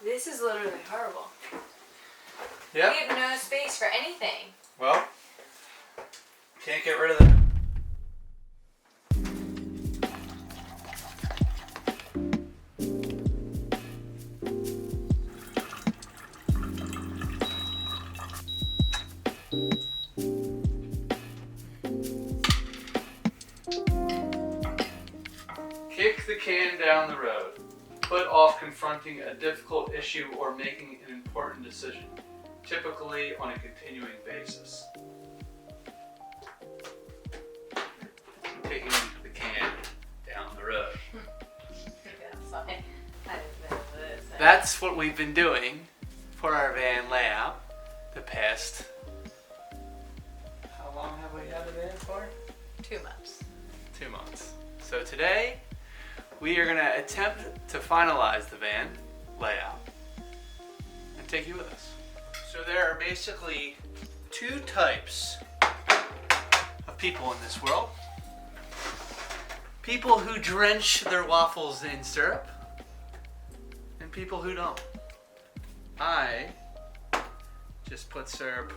This is literally horrible. Yeah. We have no space for anything. Well, can't get rid of that. Kick the can down the road. Put off confronting a difficult issue or making an important decision, typically on a continuing basis. Kicking the can down the road. That's what we've been doing for our van layout the past... How long have we had the van for? 2 months. 2 months. So today, we are going to attempt to finalize the van layout and take you with us. So there are basically 2 types of people in this world. People who drench their waffles in syrup and people who don't. I just put syrup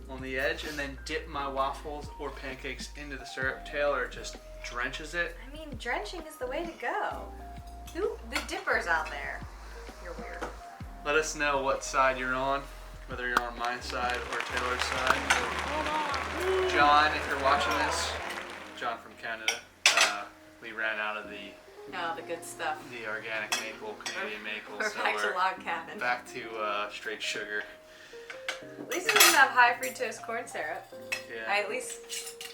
on the edge and then dip my waffles or pancakes into the syrup. Taylor just drenches it. I mean, drenching is the way to go. The dippers out there. You're weird. Let us know what side you're on, whether you're on my side or Taylor's side. Hold on. John, if you're watching this, John from Canada, we ran out of the good stuff. the organic maple, Canadian maple, We're so back to we're log cabin. back to straight sugar. At least it doesn't have high fructose corn syrup. Yeah. I at least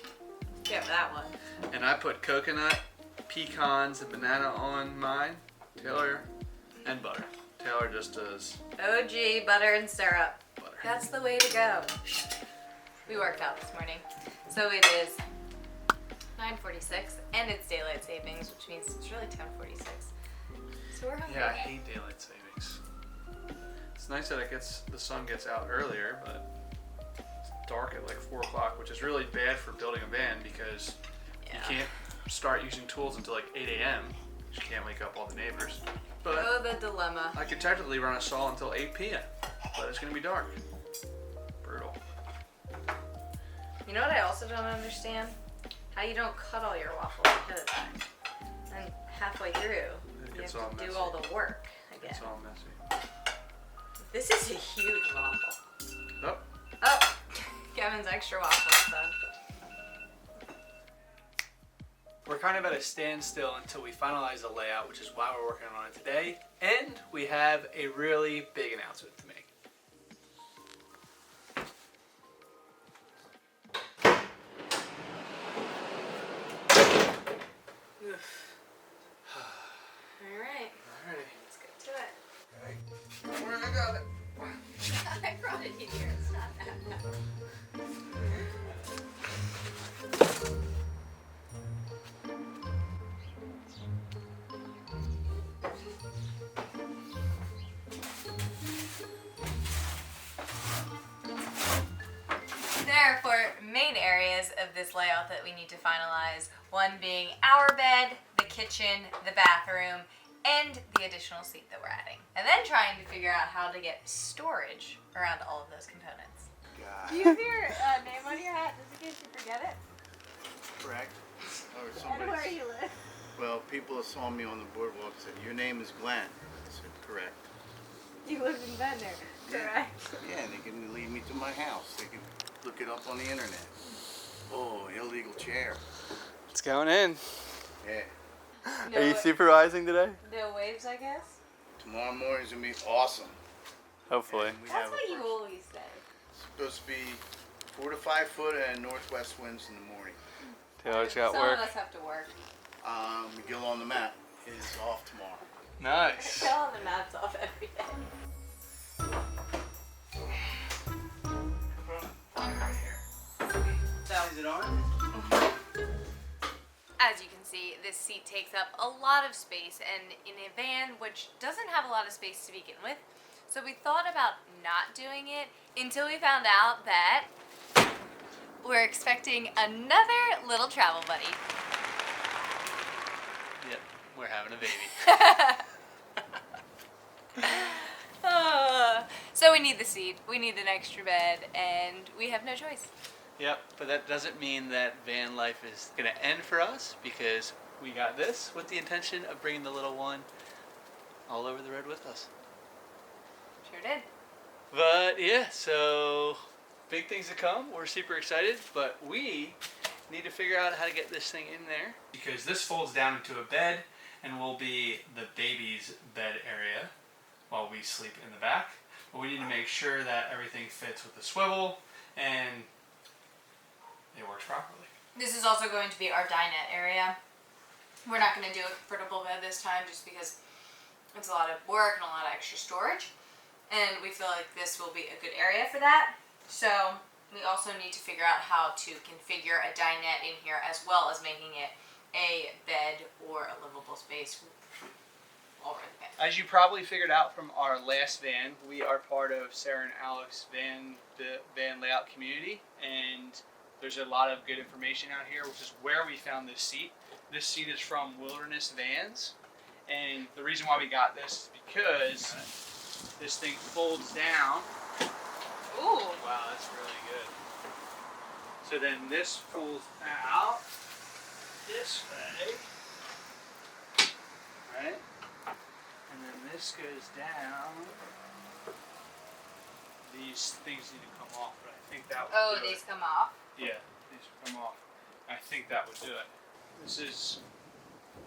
get that one. And I put coconut, pecans, and banana on mine. Taylor, and butter. Taylor just does OG butter and syrup. butter. That's the way to go. We worked out this morning. So it is 9:46 and it's daylight savings, which means it's really 10:46. So we're hungry. Yeah, I hate daylight savings. It's nice that the sun gets out earlier, but it's dark at like 4 o'clock, which is really bad for building a van because you can't start using tools until like 8 a.m. You can't wake up all the neighbors. But oh, the dilemma. I could technically run a saw until 8 p.m., but it's gonna be dark. Brutal. You know what I also don't understand? How you don't cut all your waffles ahead of time. And halfway through, you have to do all the work again. It's all messy. This is a huge waffle. Oh. Kevin's extra waffles done. We're kind of at a standstill until we finalize the layout, which is why we're working on it today. And we have a really big announcement to make. Alright. Alrighty. Let's get to it. Where I got it. I brought it here. It's not that. There are 4 main areas of this layout that we need to finalize. One being our bed, the kitchen, the bathroom, and the additional seat that we're adding. And then trying to figure out how to get storage around all of those components. God. Do you have your name on your hat just in case you forget it? Correct. Or And somebody. where you live. Well, people saw me on the boardwalk said, "Your name is Glenn." I said, "Correct." You live in Bender, correct? Yeah, and they can lead me to my house. They can look it up on the internet. Oh, illegal chair. It's going in. Yeah. No, Are you supervising today? no waves, I guess? Tomorrow morning's gonna be awesome. Hopefully. And we That's have what a- you always say. It's supposed to be 4 to 5 foot and northwest winds in the morning. Taylor's got Some work. of us have to work. Miguel on the map is off tomorrow. Nice. Tell the maps off every day. So, Is it on? as you can see, this seat takes up a lot of space, and in a van which doesn't have a lot of space to begin with, so we thought about not doing it until we found out that we're expecting another little travel buddy. Yep, we're having a baby. So we need the seat, we need an extra bed, and we have no choice. Yep, but that doesn't mean that van life is going to end for us, because we got this with the intention of bringing the little one all over the road with us. Sure did. But yeah, so big things to come. We're super excited, but we need to figure out how to get this thing in there. Because this folds down into a bed and will be the baby's bed area while we sleep in the back. But we need to make sure that everything fits with the swivel and it works properly. This is also going to be our dinette area. We're not going to do a convertible bed this time just because it's a lot of work and a lot of extra storage. And we feel like this will be a good area for that. So we also need to figure out how to configure a dinette in here as well as making it a bed or a livable space over the bed. As you probably figured out from our last van, we are part of Sarah and Alex's van layout community, and there's a lot of good information out here, which is where we found this seat. This seat is from Wilderness Vans, and the reason why we got this is because this thing folds down. Ooh. Wow, that's really good. So then this pulls out this way, right? And then this goes down. These things need to come off, but I think that would do these it. come off. Yeah, these will come off. I think that would do it. This is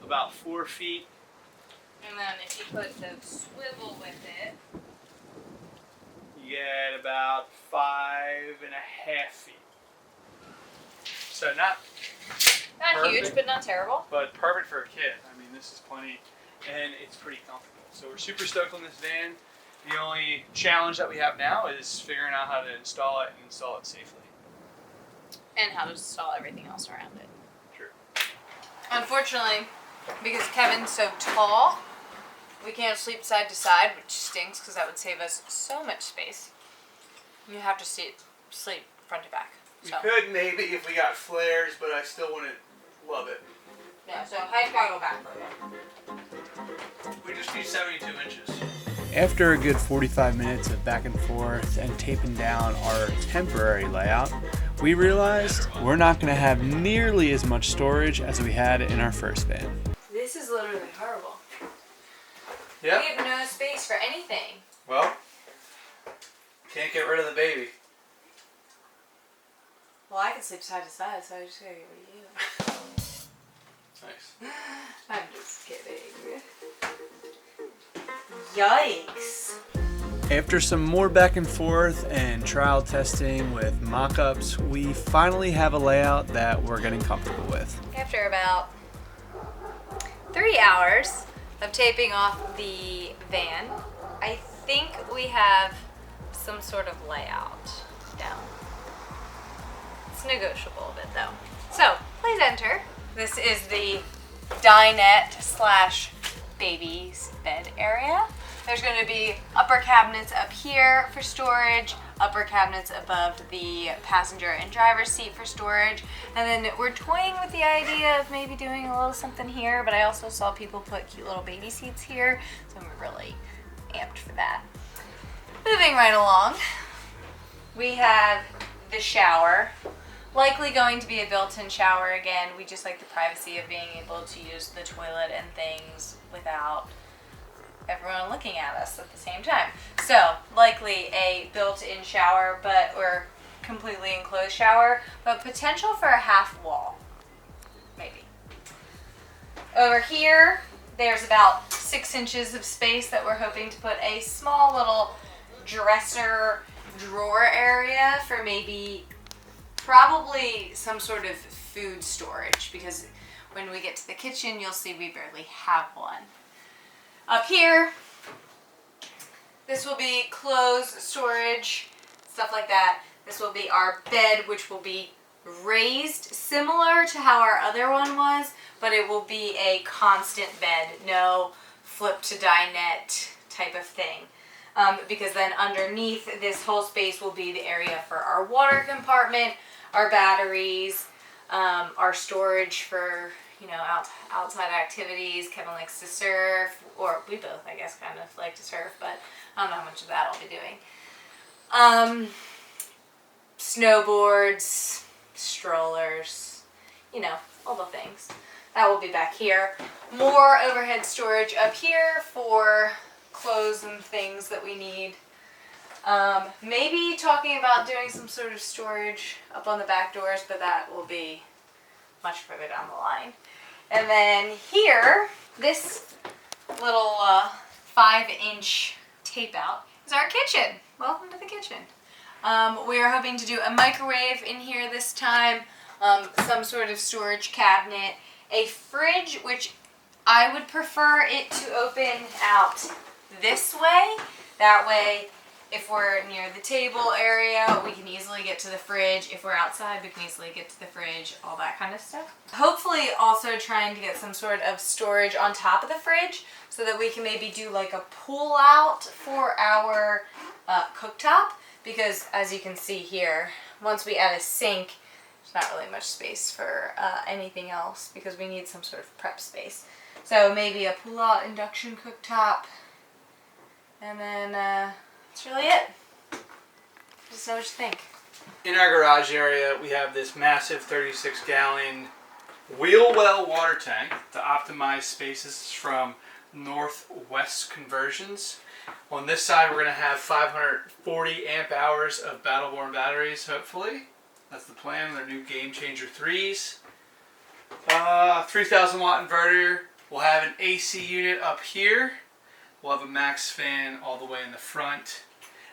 about 4 feet. And then if you put the swivel with it. You get about 5.5 feet. So not Huge, perfect, but not terrible. but perfect for a kid. I mean, this is plenty, and it's pretty comfortable. So we're super stoked on this van. The only challenge that we have now is figuring out how to install it and install it safely. And how to install everything else around it. True. Unfortunately, because Kevin's so tall, we can't sleep side to side, which stinks because that would save us so much space. You have to sleep front to back. We So. could maybe if we got flares, but I still wouldn't love it. Yeah, so height gotta go back for a bit. We just need 72 inches. After a good 45 minutes of back and forth and taping down our temporary layout, we realized we're not going to have nearly as much storage as we had in our first van. This is literally horrible. Yeah. We have no space for anything. Well, can't get rid of the baby. Well, I can sleep side to side, so I just gotta get rid of you. Nice. I'm just kidding. Yikes. After some more back and forth and trial testing with mock-ups, we finally have a layout that we're getting comfortable with. After about 3 hours of taping off the van, I think we have some sort of layout down. It's negotiable a bit though. So, please enter. This is the dinette slash baby's bed area. There's going to be upper cabinets up here for storage, upper cabinets above the passenger and driver's seat for storage, and then we're toying with the idea of maybe doing a little something here, but I also saw people put cute little baby seats here, so I'm really amped for that. Moving right along, we have the shower. Likely going to be a built-in shower again. We just like the privacy of being able to use the toilet and things without everyone looking at us at the same time. So, likely a built-in shower, or completely enclosed shower, but potential for a half wall. Maybe. Over here, there's about 6 inches of space that we're hoping to put a small little dresser drawer area for probably some sort of food storage, because when we get to the kitchen, you'll see we barely have one. Up here, this will be clothes storage, stuff like that. This will be our bed, which will be raised, similar to how our other one was, but it will be a constant bed, no flip to dinette type of thing. Because then underneath this whole space will be the area for our water compartment, our batteries, our storage for, outside activities. Kevin likes to surf, or we both, I guess, kind of like to surf, but I don't know how much of that I'll be doing. Snowboards, strollers, you know, all the things. That will be back here. More overhead storage up here for clothes and things that we need. Maybe talking about doing some sort of storage up on the back doors, but that will be much further down the line. And then here, this little 5-inch tape out is our kitchen. Welcome to the kitchen. We are hoping to do a microwave in here this time, some sort of storage cabinet, a fridge, which I would prefer it to open out this way. That way, if we're near the table area, we can easily get to the fridge. If we're outside, we can easily get to the fridge, all that kind of stuff. Hopefully also trying to get some sort of storage on top of the fridge so that we can maybe do like a pull out for our cooktop. Because as you can see here, once we add a sink, there's not really much space for anything else because we need some sort of prep space. So maybe a pull out induction cooktop, and then that's really it. Just know what you think. In our garage area, we have this massive 36-gallon wheel well water tank to optimize spaces from north-west conversions. On this side, we're going to have 540 amp hours of Battleborn batteries, hopefully. That's the plan. They're new Game Changer 3s. 3,000 watt inverter. We'll have an AC unit up here. We'll have a max fan all the way in the front.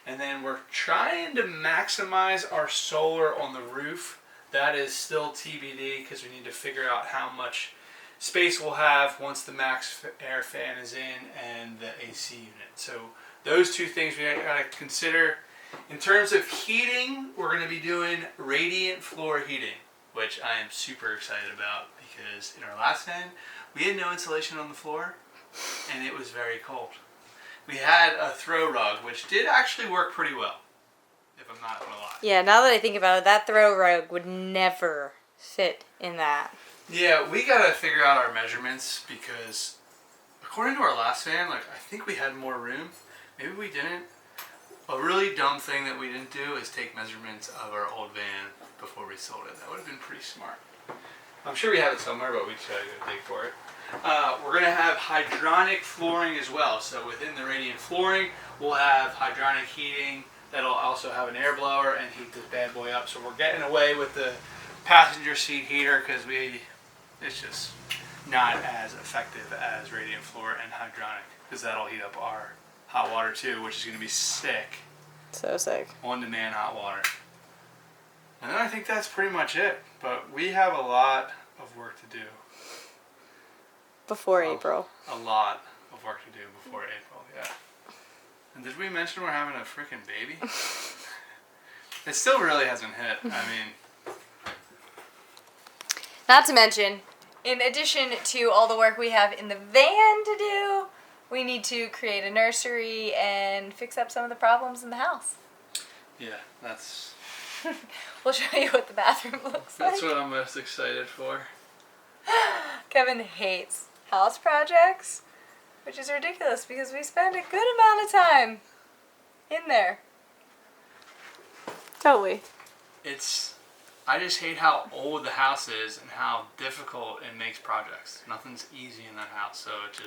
And then we're trying to maximize our solar on the roof. That is still TBD because we need to figure out how much space we'll have once the max air fan is in and the AC unit. So those two things we gotta consider. In terms of heating, we're gonna be doing radiant floor heating, which I am super excited about because in our last fan, we had no insulation on the floor and it was very cold. We had a throw rug, which did actually work pretty well, if I'm not gonna lie. Yeah, now that I think about it, that throw rug would never fit in that. Yeah, we gotta figure out our measurements because according to our last van, like I think we had more room. Maybe we didn't. A really dumb thing that we didn't do is take measurements of our old van before we sold it. That would have been pretty smart. I'm sure we have it somewhere, but we just gotta go dig for it. We're gonna have hydronic flooring as well. So within the radiant flooring, we'll have hydronic heating that'll also have an air blower and heat this bad boy up. So we're getting away with the passenger seat heater because it's just not as effective as radiant floor and hydronic because that'll heat up our hot water too, which is going to be sick. So sick. On-demand hot water. And then I think that's pretty much it. But we have a lot of work to do. Before April. A lot of work to do before April, yeah. And did we mention we're having a freaking baby? It still really hasn't hit. I mean... Not to mention, in addition to all the work we have in the van to do, we need to create a nursery and fix up some of the problems in the house. Yeah, that's... We'll show you what the bathroom looks like. That's what I'm most excited for. Kevin hates house projects, which is ridiculous because we spend a good amount of time in there. Don't we? I just hate how old the house is and how difficult it makes projects. Nothing's easy in that house, so it's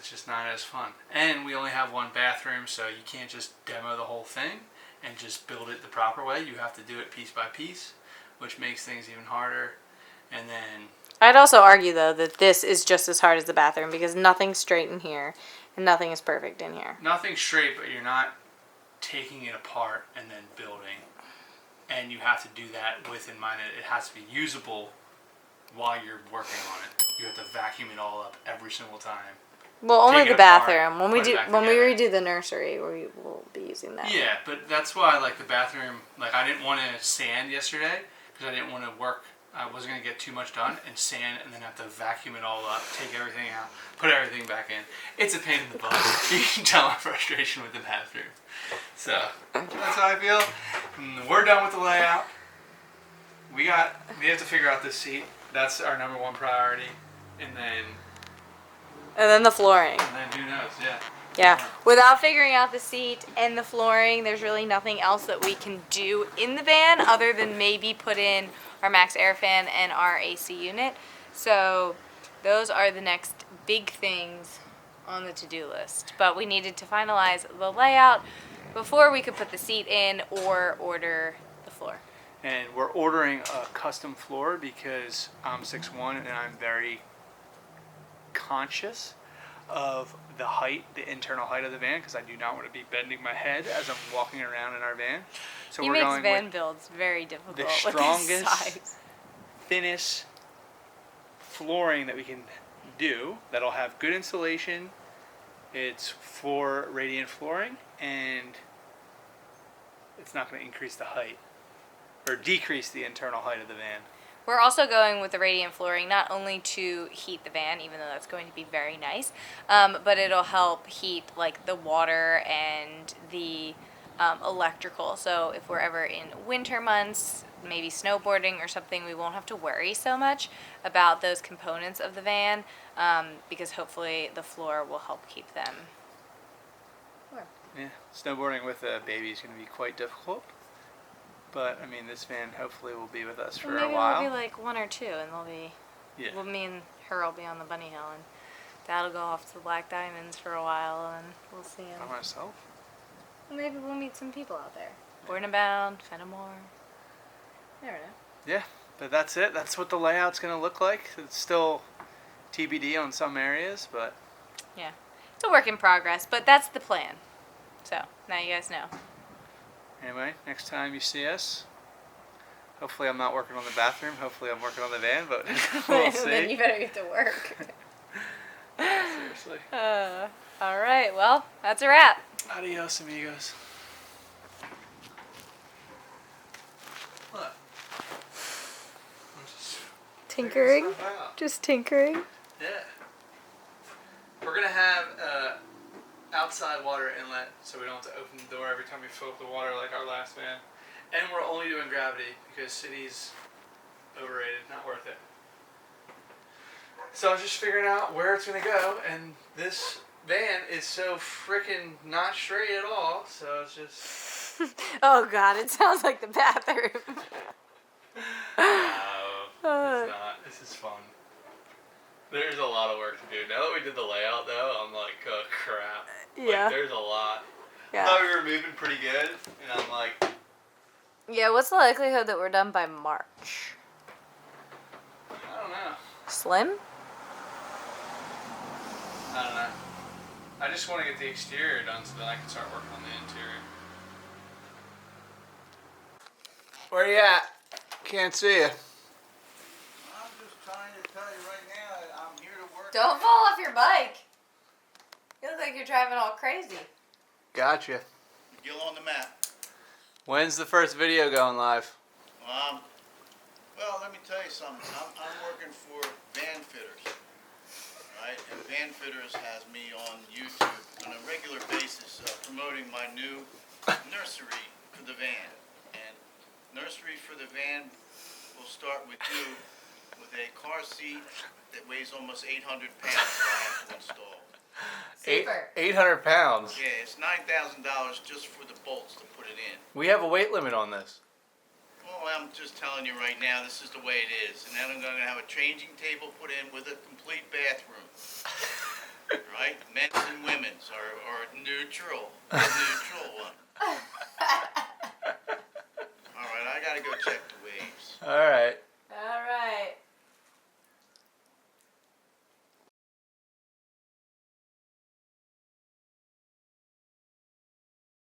just not as fun. And we only have one bathroom, so you can't just demo the whole thing and just build it the proper way. You have to do it piece by piece, which makes things even harder. And then... I'd also argue, though, that this is just as hard as the bathroom because nothing's straight in here and nothing is perfect in here. Nothing's straight, but you're not taking it apart and then building. And you have to do that with in mind that it has to be usable while you're working on it. You have to vacuum it all up every single time. Well, only Take the it apart, bathroom. When we together. redo the nursery, we will be using that. Yeah, but that's why like the bathroom. Like I didn't want to sand yesterday because I didn't want to work. I wasn't going to get too much done and sand and then have to vacuum it all up, take everything out, put everything back in. It's a pain in the butt. You can tell my frustration with the bathroom. So that's how I feel. We're done with the layout. We have to figure out this seat. That's our #1 priority, and then the flooring. And then who knows? Yeah. Yeah, without figuring out the seat and the flooring, there's really nothing else that we can do in the van other than maybe put in our max air fan and our AC unit. So those are the next big things on the to-do list. But we needed to finalize the layout before we could put the seat in or order the floor. And we're ordering a custom floor because I'm 6'1" and I'm very conscious of the height, the internal height of the van, because I do not want to be bending my head as I'm walking around in our van. So He we're makes going van with builds very difficult the with his strongest, size. thinnest flooring that we can do that'll have good insulation. It's floor radiant flooring, and it's not going to increase the height or decrease the internal height of the van. We're also going with the radiant flooring not only to heat the van, even though that's going to be very nice, but it'll help heat like the water and the electrical. So if we're ever in winter months, maybe snowboarding or something, we won't have to worry so much about those components of the van, because hopefully the floor will help keep them warm. Yeah, snowboarding with a baby is going to be quite difficult. But I mean, this van hopefully will be with us for Maybe a while. it'll be like one or two, and they'll be. Yeah. Well, me and her will be on the bunny hill, and Dad'll go off to the Black Diamonds for a while, and we'll see him. By myself. Maybe we'll meet some people out there. Born and Bound, Fenimore. Never know. Yeah, but that's it. That's what the layout's going to look like. It's still TBD on some areas, but Yeah, it's a work in progress, but that's the plan. So now you guys know. anyway, next time you see us, hopefully I'm not working on the bathroom. Hopefully I'm working on the van, but we'll see. Then you better get to work. Seriously. All right, well, that's a wrap. Adios, amigos. What? Tinkering? Just tinkering? Yeah. We're gonna have outside water inlet, so we don't have to open the door every time we fill up the water like our last van. And we're only doing gravity because city's overrated, not worth it. So I was just figuring out where it's gonna go, and this van is so freaking not straight at all, so it's just... Oh God, it sounds like the bathroom. No, it's not. This is fun. There's a lot of work to do. Now that we did the layout, though, I'm like, oh crap. Yeah. Like, there's a lot. Yeah. I thought we were moving pretty good, and I'm like... Yeah, what's the likelihood that we're done by March? I don't know. Slim? I don't know. I just want to get the exterior done so then I can start working on the interior. Where you at? Can't see you. I'm just trying to tell you right now, I'm here to work. Don't fall off your bike. You look like you're driving all crazy. Gotcha. Gill on the map. When's the first video going live? Well, let me tell you something. I'm working for Van Fitters, right? And Van Fitters has me on YouTube on a regular basis promoting my new nursery for the van. And nursery for the van will start with you with a car seat that weighs almost 800 pounds that I have to install. Super. 800 pounds. Yeah, it's $9,000 just for the bolts to put it in. We have a weight limit on this. Well, I'm just telling you right now, this is the way it is. And then I'm going to have a changing table put in with a complete bathroom. Right? Men's and women's are neutral. The neutral one. All right, I got to go check the waves. All right.